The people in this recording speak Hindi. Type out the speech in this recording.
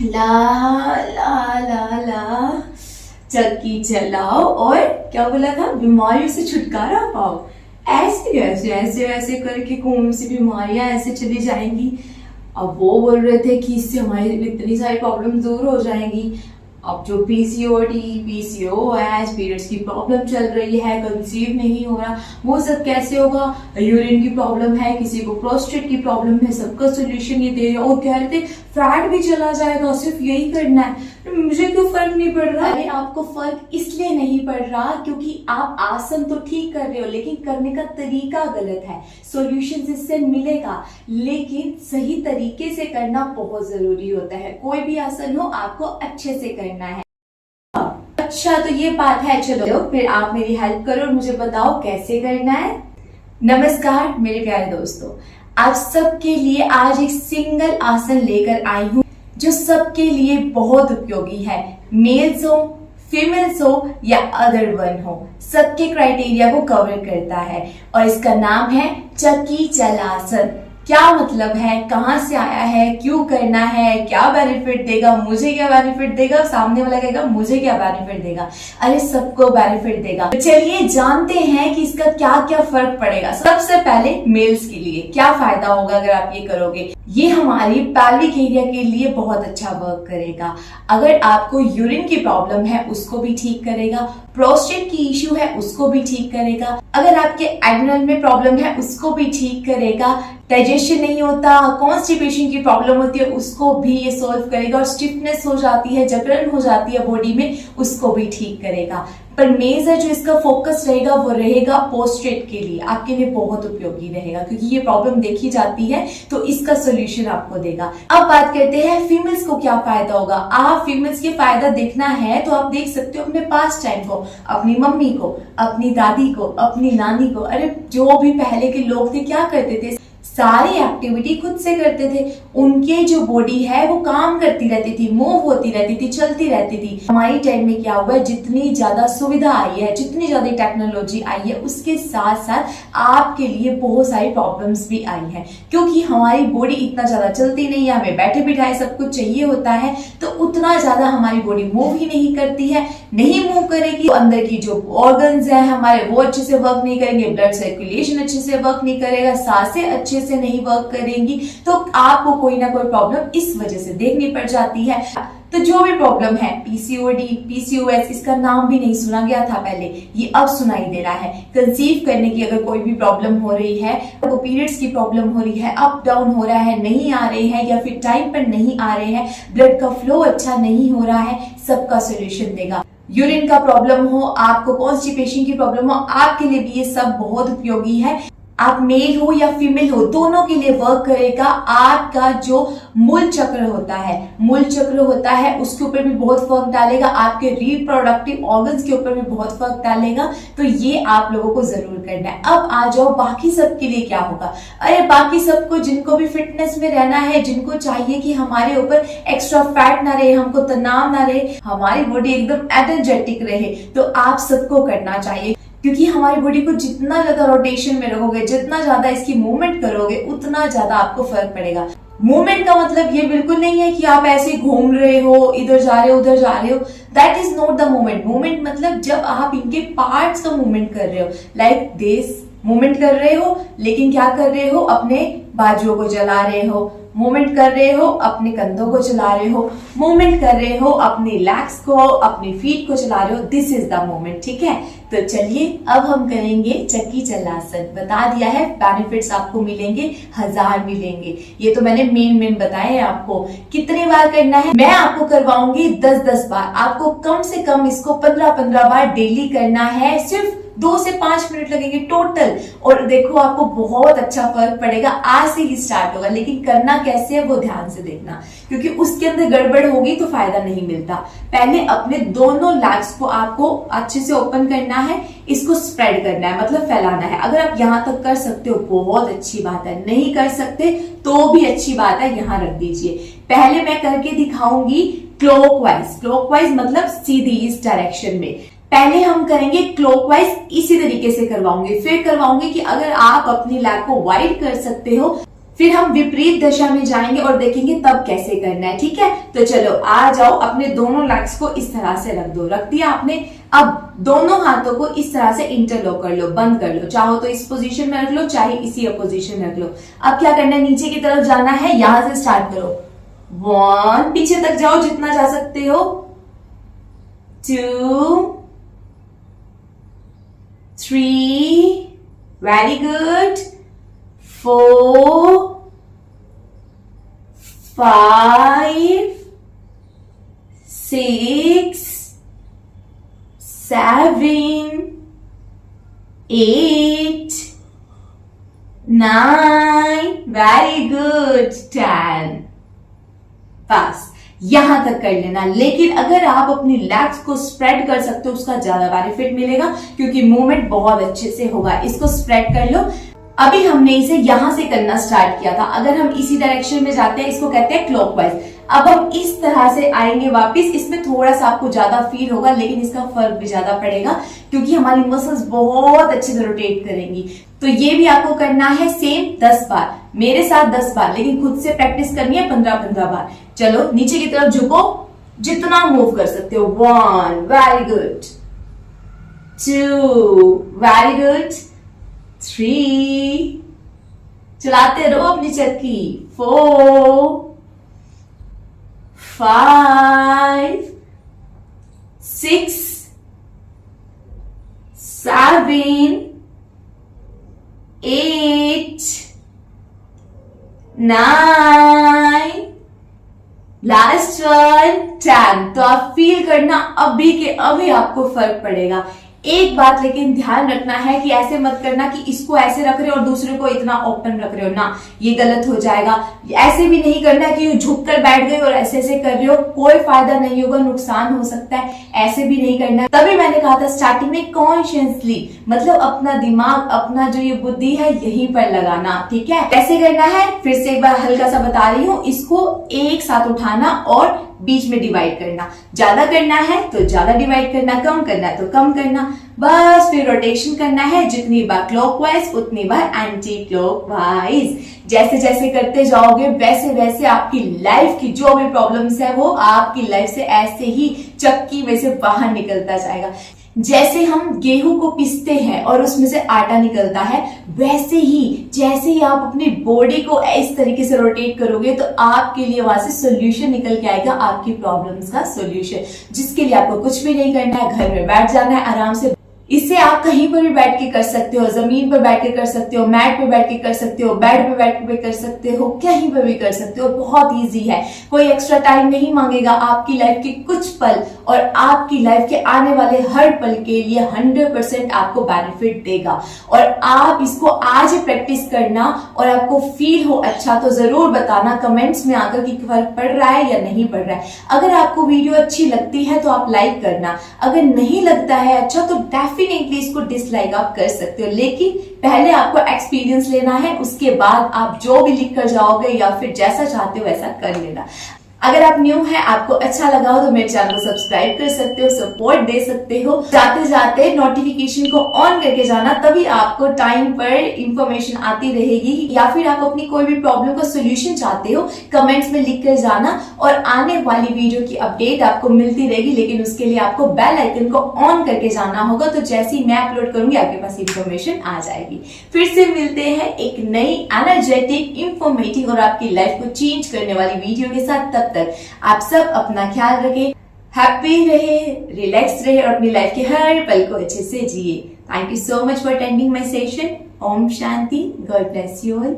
ला ला ला ला, चक्की चलाओ और क्या बोला था, बीमारियों से छुटकारा पाओ। ऐसे ऐसे ऐसे ऐसे करके कौन सी बीमारियां ऐसे चली जाएंगी। अब वो बोल रहे थे कि इससे हमारी इतनी सारी प्रॉब्लम दूर हो जाएंगी। अब जो पीसीओडी, पीसीओएस, पीरियड्स की प्रॉब्लम चल रही है, कंसीव नहीं हो रहा, वो सब कैसे होगा। यूरिन की प्रॉब्लम है, किसी को प्रोस्टेट की प्रॉब्लम है, सबका सोल्यूशन ये दे रहे। और कह रहे थे फैट भी चला जाएगा, सिर्फ यही करना है। मुझे क्यों फर्क नहीं पड़ रहा? अरे आपको फर्क इसलिए नहीं पड़ रहा क्योंकि आप आसन तो ठीक कर रहे हो, लेकिन करने का तरीका गलत है। सॉल्यूशन इससे मिलेगा, लेकिन सही तरीके से करना बहुत जरूरी होता है। कोई भी आसन हो, आपको अच्छे से करना है। अच्छा, तो ये बात है। चलो फिर आप मेरी हेल्प करो और मुझे बताओ कैसे करना है। नमस्कार मेरे प्यारे दोस्तों, आप सबके लिए आज एक सिंगल आसन लेकर आई हूँ जो सबके लिए बहुत उपयोगी है। मेल्स हो, फीमेल्स हो या अदर वन हो, सबके क्राइटेरिया को कवर करता है। और इसका नाम है चक्की चलासन। क्या मतलब है, कहां से आया है, क्यों करना है, क्या बेनिफिट देगा, मुझे क्या बेनिफिट देगा, सामने वाला कहेगा मुझे क्या बेनिफिट देगा। अरे सबको बेनिफिट देगा। तो चलिए जानते हैं कि इसका क्या क्या फर्क पड़ेगा। सबसे पहले मेल्स के लिए क्या फायदा होगा अगर आप ये करोगे। ये हमारी पैल्विक एरिया के लिए बहुत अच्छा वर्क करेगा। अगर आपको यूरिन की प्रॉब्लम है उसको भी ठीक करेगा, प्रोस्टेट की इश्यू है उसको भी ठीक करेगा, अगर आपके एडनल में प्रॉब्लम है उसको भी ठीक करेगा, डाइजेशन नहीं होता, कॉन्स्टिपेशन की प्रॉब्लम होती है उसको भी ये सॉल्व करेगा, और स्टिफनेस हो जाती है, जकड़न हो जाती है बॉडी में, उसको भी ठीक करेगा। पर मेजर जो इसका फोकस रहेगा वो रहेगा पोस्ट्रेट के लिए, आपके लिए बहुत उपयोगी रहेगा क्योंकि ये प्रॉब्लम देखी जाती है, तो इसका सोल्यूशन आपको देगा। अब बात करते हैं फीमेल्स को क्या फायदा होगा। आप फीमेल्स के फायदा देखना है तो आप देख सकते हो अपने पास टाइम को, अपनी मम्मी को, अपनी दादी को, अपनी नानी को। अरे जो भी पहले के लोग थे क्या करते थे, सारी एक्टिविटी खुद से करते थे। उनके जो बॉडी है वो काम करती रहती थी, मूव होती रहती थी, चलती रहती थी। हमारी टाइम में क्या हुआ है, जितनी ज्यादा सुविधा आई है, जितनी ज्यादा टेक्नोलॉजी आई है, उसके साथ साथ आपके लिए बहुत सारी प्रॉब्लम्स भी आई है क्योंकि हमारी बॉडी इतना ज्यादा चलती नहीं है, हमें बैठे बिठाए सब कुछ चाहिए होता है, तो उतना ज्यादा हमारी बॉडी मूव ही नहीं करती है। नहीं मूव करेगी तो अंदर की जो ऑर्गन्स है हमारे वो अच्छे से वर्क नहीं करेंगे, ब्लड सर्कुलेशन अच्छे से वर्क नहीं करेगा, सांसें अच्छे से नहीं वर्क करेंगी, तो आपको कोई ना कोई प्रॉब्लम इस वजह से देखनी पड़ जाती है। तो जो भी प्रॉब्लम है, पीसीओडी, पीसीओएस, इसका नाम भी नहीं सुना गया था पहले, ये अब सुनाई दे रहा है। कंसीव करने की अगर कोई भी प्रॉब्लम हो रही है, तो पीरियड्स की प्रॉब्लम हो रही है, अप डाउन हो रहा है, नहीं आ रहे हैं या फिर टाइम पर नहीं आ रहे हैं, ब्लड का फ्लो अच्छा नहीं हो रहा है, सबका सोल्यूशन देगा। यूरिन का प्रॉब्लम हो, आपको कॉन्स्टिपेशन की प्रॉब्लम हो, आपके लिए भी ये सब बहुत उपयोगी है। आप मेल हो या फीमेल हो, दोनों के लिए वर्क करेगा। आपका जो मूल चक्र होता है उसके ऊपर भी बहुत फर्क डालेगा, आपके रिप्रोडक्टिव ऑर्गन्स के ऊपर भी बहुत फर्क डालेगा। तो ये आप लोगों को जरूर करना है। अब आ जाओ बाकी सब के लिए क्या होगा। अरे बाकी सबको, जिनको भी फिटनेस में रहना है, जिनको चाहिए कि हमारे ऊपर एक्स्ट्रा फैट ना रहे, हमको तनाव ना रहे, हमारी बॉडी एकदम एनर्जेटिक रहे, तो आप सबको करना चाहिए क्योंकि हमारी बॉडी को जितना ज्यादा रोटेशन में रखोगे, जितना ज्यादा इसकी मूवमेंट करोगे, उतना ज्यादा आपको फर्क पड़ेगा। मूवमेंट का मतलब ये बिल्कुल नहीं है कि आप ऐसे घूम रहे हो, इधर जा रहे हो उधर जा रहे हो, that is not the movement. Movement मतलब जब आप इनके पार्ट्स का मूवमेंट कर रहे हो, लाइक दिस मूवमेंट कर रहे हो, लेकिन क्या कर रहे हो, अपने बाजुओं को चला रहे हो, मूवमेंट कर रहे हो, अपने कंधों को चला रहे हो, मूवमेंट कर रहे हो, अपने लेग्स को, अपनी फीट को चला रहे हो, दिस इज द मूवमेंट। ठीक है, तो चलिए अब हम करेंगे चक्की चलासन। बता दिया है बेनिफिट्स आपको मिलेंगे, 1000 मिलेंगे। ये तो मैंने मेन बताए हैं आपको। कितनी बार करना है, मैं आपको करवाऊंगी 10-10 बार। आपको कम से कम इसको 15-15 बार डेली करना है। सिर्फ 2 से 5 मिनट लगेंगे टोटल, और देखो आपको बहुत अच्छा फर्क पड़ेगा। आज से ही स्टार्ट होगा, लेकिन करना कैसे है वो ध्यान से देखना, क्योंकि उसके अंदर गड़बड़ होगी तो फायदा नहीं मिलता। पहले अपने दोनों लेग्स को आपको अच्छे से ओपन करना है, इसको स्प्रेड करना है, मतलब फैलाना है। अगर आप यहाँ तक कर सकते हो बहुत अच्छी बात है, नहीं कर सकते तो भी अच्छी बात है, यहाँ रख दीजिए। पहले मैं करके दिखाऊंगी क्लॉकवाइज मतलब सीधी इस डायरेक्शन में। पहले हम करेंगे क्लॉकवाइज, इसी तरीके से करवाऊंगे। फिर करवाऊंगी कि अगर आप अपनी लेग को वाइड कर सकते हो फिर हम विपरीत दशा में जाएंगे और देखेंगे तब कैसे करना है, ठीक है। तो चलो आ जाओ, अपने दोनों लेग्स को इस तरह से रख दो। रख दिया आपने। अब दोनों हाथों को इस तरह से इंटरलॉक कर लो, बंद कर लो। चाहो तो इस पोजीशन में रख लो, चाहे इसी पोजीशन में रख लो। अब क्या करना है, नीचे की तरफ जाना है। यहां से स्टार्ट करो। 1, पीछे तक जाओ जितना जा सकते हो। 2, 3, वेरी गुड। 4, 5, 6, 7, 8, 9, very good, 10। बस यहां तक कर लेना। लेकिन अगर आप अपनी लेग्स को स्प्रेड कर सकते हो, उसका ज्यादा बेनिफिट मिलेगा, क्योंकि मूवमेंट बहुत अच्छे से होगा। इसको स्प्रेड कर लो। अभी हमने इसे यहां से करना स्टार्ट किया था। अगर हम इसी डायरेक्शन में जाते हैं, इसको कहते हैं क्लॉकवाइज। अब हम इस तरह से आएंगे वापस। इसमें थोड़ा सा आपको ज्यादा फील होगा, लेकिन इसका फर्क भी ज्यादा पड़ेगा, क्योंकि हमारी मसल्स बहुत अच्छे से रोटेट करेंगी। तो ये भी आपको करना है सेम 10 बार, मेरे साथ 10 बार, लेकिन खुद से प्रैक्टिस करनी है 15-15 बार। चलो नीचे की तरफ झुको, जितना मूव कर सकते हो। 1, वेरी गुड। 2, very good. 3, चलाते रहो अपनी चक्की। 4, 5, 6, 7, 8, 9, लास्ट वन, 10। तो आप फील करना अभी के अभी आपको फर्क पड़ेगा। एक बात लेकिन ध्यान रखना है कि ऐसे मत करना कि इसको ऐसे रख रहे हो और दूसरे को इतना ओपन रख रहे हो ना, ये गलत हो जाएगा। ऐसे भी नहीं करना कि झुक कर बैठ गए और ऐसे ऐसे कर रहे हो, कोई फायदा नहीं होगा, नुकसान हो सकता है। ऐसे भी नहीं करना। तभी मैंने कहा था स्टार्टिंग में कॉन्शियसली, मतलब अपना दिमाग, अपना जो ये बुद्धि है यहीं पर लगाना, ठीक है। कैसे करना है फिर से एक बार हल्का सा बता रही हूँ। इसको एक साथ उठाना और बीच में डिवाइड करना। ज्यादा करना है तो ज्यादा डिवाइड करना, कम करना है तो कम करना। बस फिर रोटेशन करना है, जितनी बार क्लॉकवाइज उतनी बार एंटी क्लॉकवाइज। जैसे जैसे करते जाओगे वैसे वैसे आपकी लाइफ की जो भी प्रॉब्लम्स है वो आपकी लाइफ से ऐसे ही चक्की में से बाहर निकलता जाएगा। जैसे हम गेहूं को पीसते हैं और उसमें से आटा निकलता है, वैसे ही जैसे ही आप अपनी बॉडी को इस तरीके से रोटेट करोगे तो आपके लिए वहां से सोल्यूशन निकल के आएगा, आपकी प्रॉब्लम्स का सोल्यूशन, जिसके लिए आपको कुछ भी नहीं करना है। घर में बैठ जाना है आराम से। इसे आप कहीं पर भी बैठ के कर सकते हो, जमीन पर बैठ के कर सकते हो, मैट पे बैठ के कर सकते हो, बेड पे बैठ के कर सकते हो, कहीं पर भी कर सकते हो। बहुत इजी है, कोई एक्स्ट्रा टाइम नहीं मांगेगा। आपकी लाइफ के कुछ पल और आपकी लाइफ के आने वाले हर पल के लिए 100% आपको बेनिफिट देगा। और आप इसको आज प्रैक्टिस करना और आपको फील हो अच्छा तो जरूर बताना कमेंट्स में आकर कि फर्क पड़ रहा है या नहीं पड़ रहा है। अगर आपको वीडियो अच्छी लगती है तो आप लाइक करना, अगर नहीं लगता है अच्छा तो डेफिनेटली इसको डिसलाइक आप कर सकते हो। लेकिन पहले आपको एक्सपीरियंस लेना है, उसके बाद आप जो भी लिख कर जाओगे या फिर जैसा चाहते हो वैसा कर लेना। अगर आप न्यू हैं, आपको अच्छा लगा हो तो मेरे चैनल को सब्सक्राइब कर सकते हो, सपोर्ट दे सकते हो। जाते जाते नोटिफिकेशन को ऑन करके जाना, तभी आपको टाइम पर इंफॉर्मेशन आती रहेगी। या फिर आप अपनी कोई भी प्रॉब्लम का सोल्यूशन चाहते हो, कमेंट्स में लिख कर जाना और आने वाली वीडियो की अपडेट आपको मिलती रहेगी। लेकिन उसके लिए आपको बेल आइकन को ऑन करके जाना होगा, तो जैसे ही मैं अपलोड करूंगी आपके पास इंफॉर्मेशन आ जाएगी। फिर से मिलते हैं एक नई एनर्जेटिक, इंफॉर्मेटिव और आपकी लाइफ को चेंज करने वाली वीडियो के साथ। तब तक आप सब अपना ख्याल रखें, हैप्पी रहे, रिलैक्स रहे और अपनी लाइफ के हर पल को अच्छे से जिए। Thank you so much for attending my session. ओम शांति, गॉड ब्लेस यू ऑल।